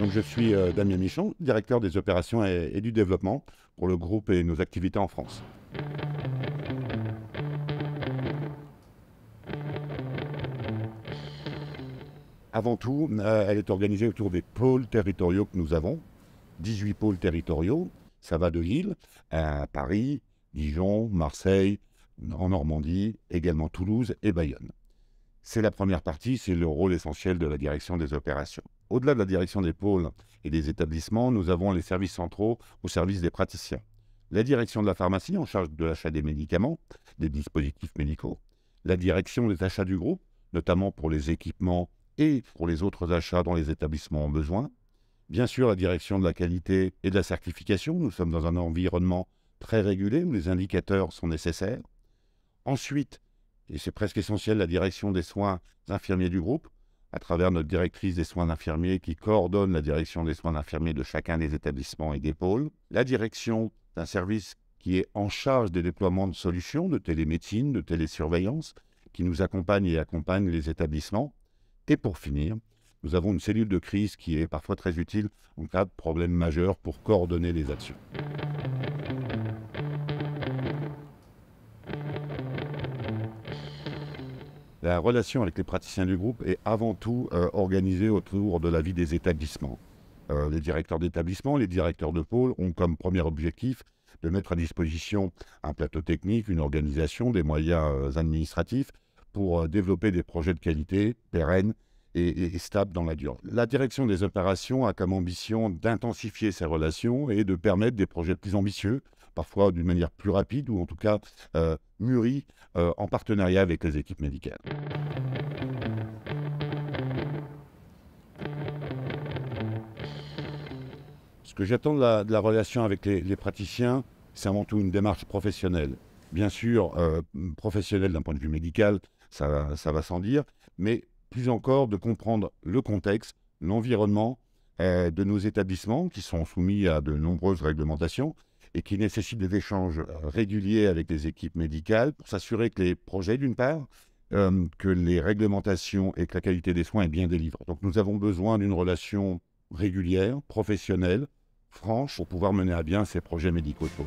Donc, je suis Damien Michon, directeur des opérations et du développement pour le groupe et nos activités en France. Avant tout, elle est organisée autour des pôles territoriaux que nous avons. 18 pôles territoriaux, ça va de Lille à Paris, Dijon, Marseille, en Normandie, également Toulouse et Bayonne. C'est la première partie, c'est le rôle essentiel de la direction des opérations. Au-delà de la direction des pôles et des établissements, nous avons les services centraux au service des praticiens. La direction de la pharmacie en charge de l'achat des médicaments, des dispositifs médicaux. La direction des achats du groupe, notamment pour les équipements et pour les autres achats dont les établissements ont besoin. Bien sûr, la direction de la qualité et de la certification. Nous sommes dans un environnement très régulé où les indicateurs sont nécessaires. Ensuite, et c'est presque essentiel, la direction des soins infirmiers du groupe, à travers notre directrice des soins infirmiers qui coordonne la direction des soins infirmiers de chacun des établissements et des pôles. La direction d'un service qui est en charge des déploiements de solutions de télémédecine, de télésurveillance, qui nous accompagne et accompagne les établissements. Et pour finir, nous avons une cellule de crise qui est parfois très utile en cas de problème majeur pour coordonner les actions. La relation avec les praticiens du groupe est avant tout organisée autour de la vie des établissements. Les directeurs d'établissement, les directeurs de pôle ont comme premier objectif de mettre à disposition un plateau technique, une organisation, des moyens administratifs pour développer des projets de qualité pérennes et stables dans la durée. La direction des opérations a comme ambition d'intensifier ces relations et de permettre des projets plus ambitieux, parfois d'une manière plus rapide ou en tout cas mûris en partenariat avec les équipes médicales. Ce que j'attends de la relation avec les praticiens, c'est avant tout une démarche professionnelle. Bien sûr, professionnelle d'un point de vue médical, ça va sans dire, mais plus encore de comprendre le contexte, l'environnement de nos établissements qui sont soumis à de nombreuses réglementations et qui nécessitent des échanges réguliers avec les équipes médicales pour s'assurer que les projets, d'une part, que les réglementations et que la qualité des soins est bien délivrée. Donc nous avons besoin d'une relation régulière, professionnelle, franche, pour pouvoir mener à bien ces projets médicaux de pôle.